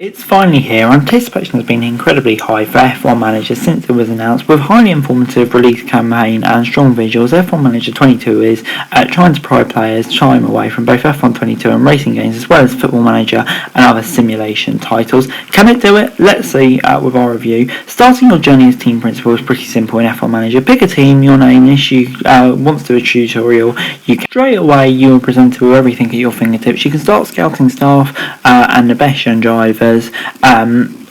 It's finally here. Anticipation has been incredibly high for F1 Manager since it was announced. With highly informative release campaign and strong visuals, F1 Manager 22 is trying to pry players time away from both F1 22 and racing games, as well as Football Manager and other simulation titles. Can it do it? Let's see with our review. Starting your journey as team principal is pretty simple in F1 Manager. Pick a team, your name, issue wants to do a tutorial. You can straight away you are presented with everything at your fingertips. You can start scouting staff and the best young drivers.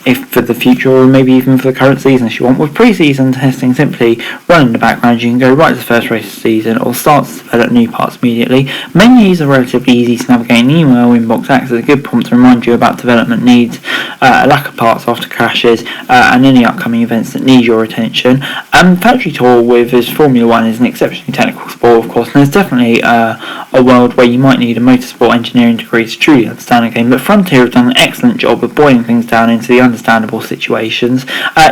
If for the future or maybe even for the current season if you want. With pre-season testing simply run in the background, you can go right to the first race of the season or start to develop new parts immediately. Menus are relatively easy to navigate. An email inbox acts as a good prompt to remind you about development needs, a lack of parts after crashes, and any upcoming events that need your attention. Factory Tour with his Formula 1 is an exceptionally technical sport, of course, and there's definitely a world where you might need a motorsport engineering degree to truly understand a game, but Frontier have done an excellent job of boiling things down into the understandable situations.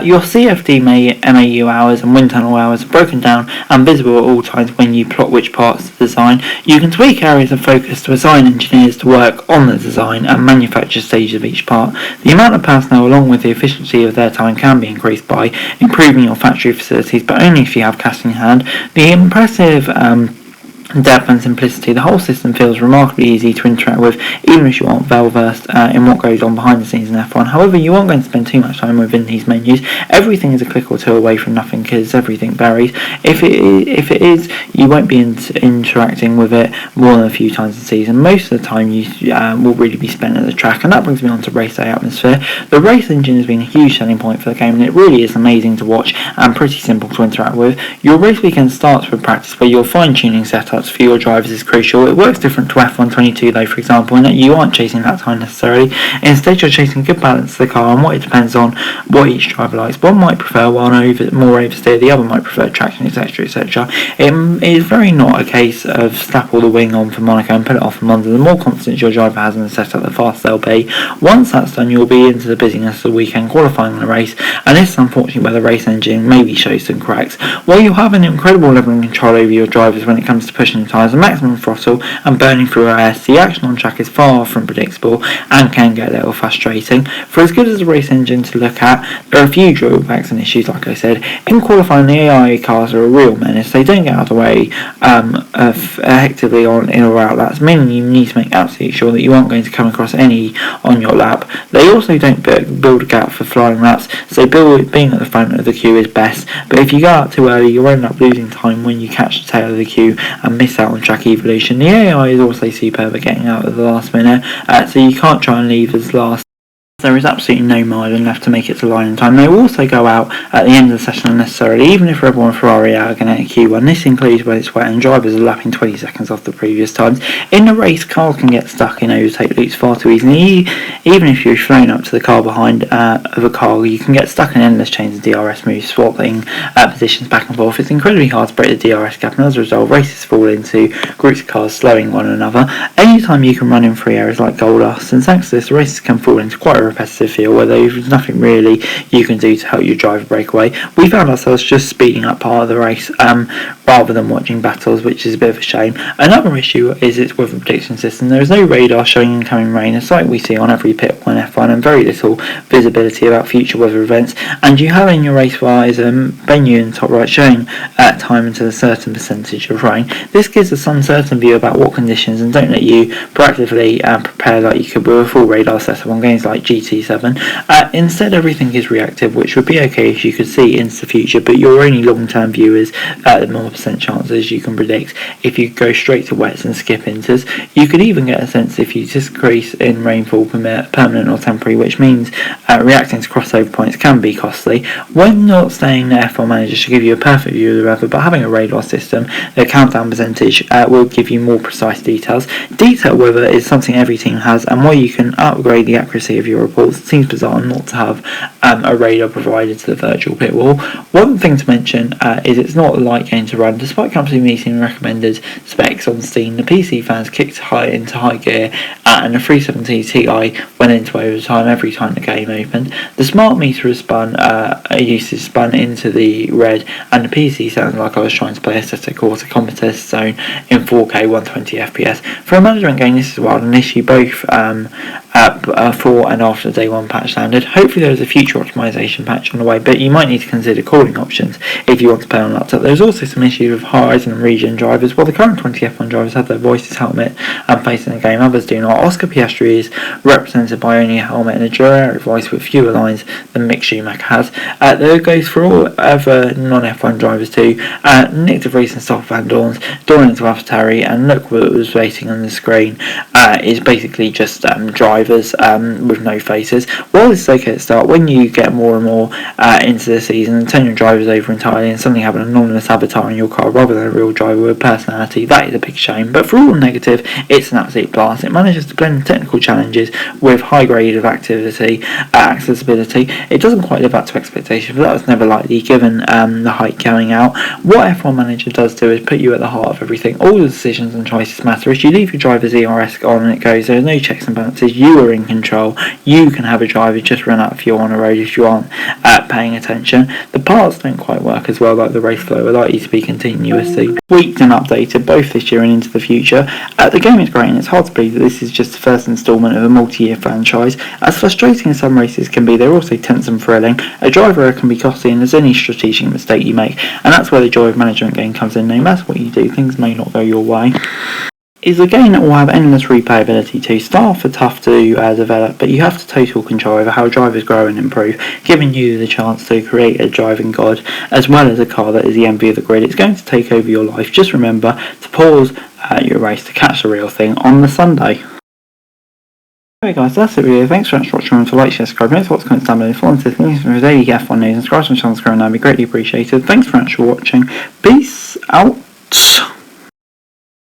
Your CFD MAU hours and wind tunnel hours are broken down and visible at all times when you plot which parts to design. You can tweak areas of focus to assign engineers to work on the design and manufacture stages of each part. The amount of personnel along with the efficiency of their time can be increased by improving your factory facilities, but only if you have cash in hand. The impressive depth and simplicity. The whole system feels remarkably easy to interact with, even if you aren't well versed in what goes on behind the scenes in F1. However, you aren't going to spend too much time within these menus. Everything is a click or two away from nothing because everything varies. If it is, you won't be interacting with it more than a few times a season. Most of the time you will really be spent at the track, and that brings me on to race day atmosphere. The race engine has been a huge selling point for the game, and it really is amazing to watch and pretty simple to interact with. Your race weekend starts with practice where your fine-tuning setups for your drivers is crucial. It works different to F1 22 though, for example, in that you aren't chasing that time necessarily. Instead, you're chasing a good balance of the car, and what it depends on what each driver likes. One might prefer more oversteer, the other might prefer traction, etc, etc. It is very not a case of slap all the wing on for Monaco and put it off from London. The more confidence your driver has in the setup, the faster they'll be. Once that's done, you'll be into the busyness of the weekend qualifying the race, and this is unfortunately where the race engine maybe shows some cracks. While you have an incredible level of control over your drivers when it comes to pushing the tyres and maximum throttle and burning through air, the action on track is far from predictable and can get a little frustrating. For as good as a race engine to look at, there are a few drawbacks and issues, like I said. In qualifying, the AI cars are a real menace. They don't get out of the way effectively in or out laps, meaning you need to make absolutely sure that you aren't going to come across any on your lap. They also don't build a gap for flying laps, so being at the front of the queue is best, but if you go out too early, you'll end up losing time when you catch the tail of the queue and miss out on track evolution. The AI is also superb at getting out at the last minute, so you can't try and leave as last. There is absolutely no margin left to make it to line in time. They will also go out at the end of the session unnecessarily, even if Red Bull and Ferrari are going to Q1. This includes when it's wet and drivers are lapping 20 seconds off the previous times. In the race, cars can get stuck in overtake loops far too easily. Even if you're flown up to the car behind of a car, you can get stuck in endless chains of DRS moves, swapping positions back and forth. It's incredibly hard to break the DRS gap, and as a result, races fall into groups of cars slowing one another. Anytime you can run in free areas like Goldust, and thanks to this, races can fall into quite a repetitive feel where there's nothing really you can do to help your driver break away. We found ourselves just speeding up part of the race rather than watching battles, which is a bit of a shame. Another issue is its weather prediction system. There is no radar showing incoming rain, a sight we see on every pit on F1, and very little visibility about future weather events. And you have in your race visor menu in the top right showing time into a certain percentage of rain. This gives us some uncertain view about what conditions and don't let you proactively prepare like you could with a full radar setup on games like GT7. Instead, everything is reactive, which would be okay if you could see into the future, but your only long-term view is the more percent chances you can predict if you go straight to wets and skip inters. You could even get a sense if you decrease in rainfall permanent or temporary, which means reacting to crossover points can be costly. When not staying there, F1 Manager should give you a perfect view of the weather, but having a radar system, the countdown percentage will give you more precise details. Detailed weather is something every team has, and while you can upgrade the accuracy of your reports, it seems bizarre not to have a radar provided to the virtual pit wall. One thing to mention is it's not a light game to run. Despite company meeting recommended specs on Steam, the PC fans kicked into high gear and the 370 Ti went into overtime every time the game opened. The smart meter has spun into the red, and the PC sounded like I was trying to play a static quarter competence zone in 4K 120 FPS. For a management game, this is wild, an issue both before and after the day one patch landed. Hopefully there is a future optimization patch on the way, but you might need to consider calling options if you want to play on laptop. There's also some issues with Horizon and region drivers. While the current 20 F1 drivers have their voices helmet and face in the game, others do not. Oscar Piastri is represented by only a helmet and a generic voice with fewer lines than Mick Schumacher has. There goes for all other non-F1 drivers too. Nick De Vries and Stoffel Van Dorn's Dorian Tavatari and look what was waiting on the screen is basically just drivers with no faces. While this is okay at the start, when you get more and more into the season and turn your drivers over entirely and suddenly have an anonymous avatar in your car rather than a real driver with personality, that is a big shame. But for all negative, it's an absolute blast. It manages to blend technical challenges with high grade of activity, accessibility. It doesn't quite live up to expectations, but that was never likely given the hype going out. What F1 Manager does do is put you at the heart of everything. All the decisions and choices matter. If you leave your driver's ERS on and it goes, there's no checks and balances. You are in control. You can have a driver just run out of fuel on a road if you aren't paying attention. The parts don't quite work as well, like the race flow are likely to be continuously tweaked and updated both this year and into the future. The game is great and it's hard to believe that this is just the first instalment of a multi-year franchise. As frustrating as some races can be, they're also tense and thrilling. A driver error can be costly and there's any strategic mistake you make, and that's where the joy of management game comes in. No matter what you do, things may not go your way. It's a game that will have endless replayability too. Staff are tough to develop, but you have total control over how drivers grow and improve, giving you the chance to create a driving god as well as a car that is the envy of the grid. It's going to take over your life. Just remember to pause your race to catch the real thing on the Sunday. Alright guys, that's it video. Thanks very much for watching. Remember to like, share, subscribe, no thoughts, comments down below. Follow us for daily F1 news and subscribe to my channel, and that'd be greatly appreciated. Thanks very much for watching. Peace out.